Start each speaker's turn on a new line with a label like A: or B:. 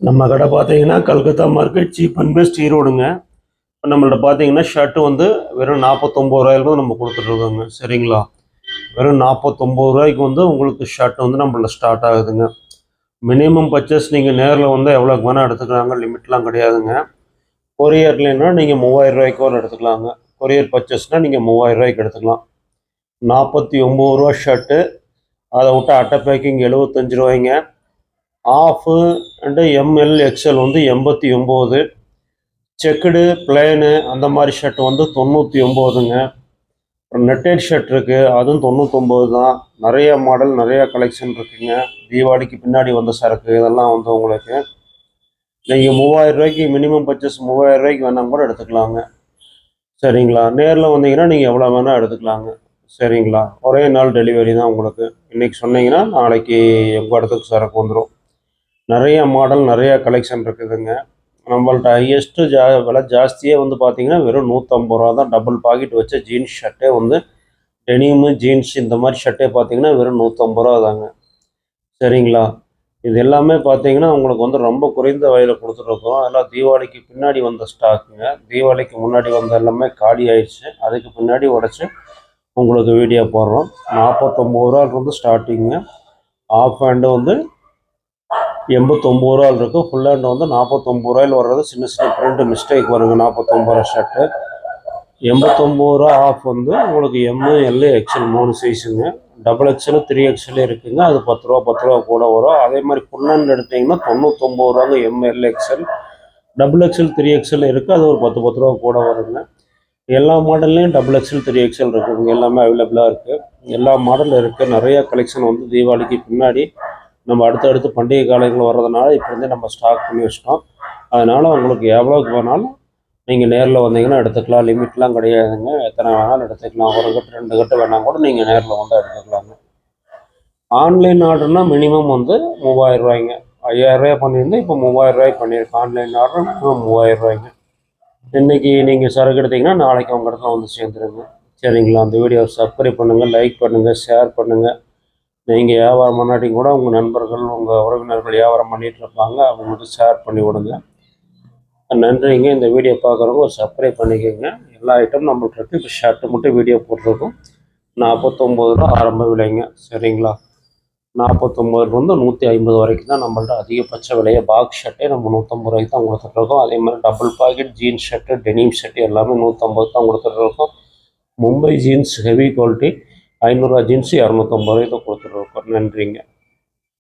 A: நம்ம கடை பார்த்தீங்கன்னா Calcutta market cheap and best ஈரோடுங்க. இப்போ நம்மள்ட்ட பார்த்தீங்கன்னா ஷர்ட்டு வந்து வெறும் 49 ரூபாயிலிருந்து நம்ம கொடுத்துட்ருக்கோங்க. சரிங்களா? வெறும் 49 ரூபாய்க்கு வந்து உங்களுக்கு ஷர்ட் வந்து நம்மள்ட்ட ஸ்டார்ட் ஆகுதுங்க. மினிமம் பர்ச்சேஸ் நீங்கள் நேரில் வந்து எவ்வளோக்கு வேணால் எடுத்துக்கலாங்க, லிமிட்லாம் கிடையாதுங்க. கொரியர்லேன்னா நீங்கள் 3000 ரூபாய்க்கு வரை எடுத்துக்கலாங்க. கொரியர் பர்ச்சேஸ்னால் நீங்கள் 3000 ரூபாய்க்கு எடுத்துக்கலாம். 49 ரூபா ஷர்ட்டு, அதை விட்டு அட்டை பேக்கிங் 75 ரூபாய்ங்க. ஆஃபு அண்டு எம்எல் எக்ஸ்எல் வந்து 89, செக்குடு பிளேனு அந்த மாதிரி ஷர்ட் வந்து 99ங்க. அப்புறம் நெட்டட் ஷர்ட் இருக்குது, அதுவும் 99 தான். நிறைய மாடல் நிறையா கலெக்ஷன் இருக்குங்க. தீபாவளிக்கு பின்னாடி வந்த சரக்கு இதெல்லாம் வந்து உங்களுக்கு நீங்கள் 3000 ரூபாய்க்கு மினிமம் பர்ச்சேஸ் 3000 ரூபாய்க்கு வேணால் கூட எடுத்துக்கலாங்க. சரிங்களா? நேரில் வந்தீங்கன்னா நீங்கள் எவ்வளோ வேணால் எடுத்துக்கலாங்க. சரிங்களா? ஒரே நாள் டெலிவரி தான் உங்களுக்கு. இன்றைக்கி சொன்னீங்கன்னா நாளைக்கு உங்கள் இடத்துக்கு சரக்கு வந்துடும். நிறைய மாடல் நிறையா கலெக்ஷன் இருக்குதுங்க. நம்மள்ட்ட ஹையஸ்ட்டு விலை ஜாஸ்தியே வந்து பார்த்தீங்கன்னா வெறும் 150 ரூபா தான். டபுள் பாக்கெட் வச்ச ஜீன்ஸ் ஷர்ட்டே வந்து டெனிமு ஜீன்ஸ் இந்த மாதிரி ஷர்ட்டே பார்த்தீங்கன்னா வெறும் 150 ரூபா தாங்க. சரிங்களா? இது எல்லாமே பார்த்தீங்கன்னா உங்களுக்கு வந்து ரொம்ப குறைந்த விலையில் கொடுத்துட்ருக்கோம். அதெல்லாம் தீபாவளிக்கு பின்னாடி வந்த ஸ்டாக்குங்க. தீபாவளிக்கு முன்னாடி வந்த எல்லாமே காலி ஆயிடுச்சு. அதுக்கு பின்னாடி உடச்சி உங்களுக்கு வீடியோ போடுறோம். 49 ரூபாயிலிருந்து ஸ்டார்டிங்க. ஆஃப் ஹேண்டு வந்து 89 ரூபாயில் இருக்குது. ஃபுல் ஹேண்ட் வந்து 49 ரூபாயில் வர்றது சின்ன சின்ன பிரிண்ட் மிஸ்டேக் வருங்க. 49 ரூபா ஷர்ட்டு 89 ரூபா ஆஃப் வந்து உங்களுக்கு எம்மு எல்லு எக்ஸ்எல் 3 சைஸுங்க. டபுள் எக்ஸ்எல் 3XL இருக்குங்க. அது 10 ரூபா கூட வரும். அதே மாதிரி ஃபுல் ஹேண்ட் எடுத்திங்கன்னா 99 ரூபாங்க. M L XL double XL 3XL இருக்குது. அது ஒரு 10 ரூபா கூட வருங்க. எல்லா மாடல்லையும் டபுள் எக்ஸ்எல் 3XL இருக்குதுங்க. எல்லாமே அவைலபிளாக இருக்குது. எல்லா மாடலும் இருக்குது. நிறைய கலெக்ஷன் வந்து தீபாவளிக்கு பின்னாடி நம்ம அடுத்தடுத்து பண்டிகை காலங்கள் வர்றதுனால இப்போ வந்து நம்ம ஸ்டாக் பண்ணி வச்சிட்டோம். அதனால் உங்களுக்கு எவ்வளோக்கு வேணாலும் நீங்கள் நேரில் வந்தீங்கன்னா எடுத்துக்கலாம். லிமிட்லாம் கிடையாதுங்க. எத்தனை வேணாலும் எடுத்துக்கலாம். ஒரு கட்டு 2 கட்டு வேணால் கூட நீங்கள் நேரில் வந்து எடுத்துக்கலாங்க. ஆன்லைன் ஆர்டர்னால் மினிமம் வந்து 3000 ரூபாய்ங்க. 5000 ரூபாய் பண்ணியிருந்தேன், இப்போ 3000 ரூபாய்க்கு பண்ணியிருக்கேன். ஆன்லைன் ஆர்டர் மினிமம் 3000 ரூபாய்ங்க. இன்றைக்கி நீங்கள் சரக்கு எடுத்திங்கன்னா நாளைக்கு உங்கள் இடத்துல வந்து சேர்ந்துருங்க. சரிங்களா? அந்த வீடியோவை சப்ஸ்கிரைப் பண்ணுங்கள், லைக் பண்ணுங்கள், ஷேர் பண்ணுங்கள். நீங்கள் வியாபாரம் பண்ணாட்டி கூட உங்கள் நண்பர்கள் உங்கள் உறவினர்கள் வியாபாரம் பண்ணிகிட்டு இருப்பாங்க, அவங்களுக்கு ஷேர் பண்ணி விடுங்க. நன்றிங்க. இந்த வீடியோ பார்க்குறவங்க ஒரு சப்ஸ்கிரைப் பண்ணிக்கோங்க. எல்லா ஐட்டமும் நம்மள்ட்ட இருக்குது. இப்போ ஷர்ட்டு மட்டும் வீடியோ போட்டிருக்கோம். 49 ரூபா ஆரம்ப விலைங்க. சரிங்களா? 49லேருந்து 150 வரைக்கும் தான் நம்மள்ட்ட அதிகபட்ச விலையை. பாக்ஸ் ஷர்ட்டே நம்ம 150 ரூபாய்க்கு தான் கொடுத்துட்ருக்கோம். அதே மாதிரி double pocket jeans shirt denim shirt எல்லாமே 150 தான் கொடுத்துட்ருக்கோம். மும்பை ஜீன்ஸ் ஹெவி குவாலிட்டி 500 ரூபா ஜீன்ஸு 250 ரூபாய்க்கு தான் கொடுத்துட்ருக்கோம். நன்றிங்க.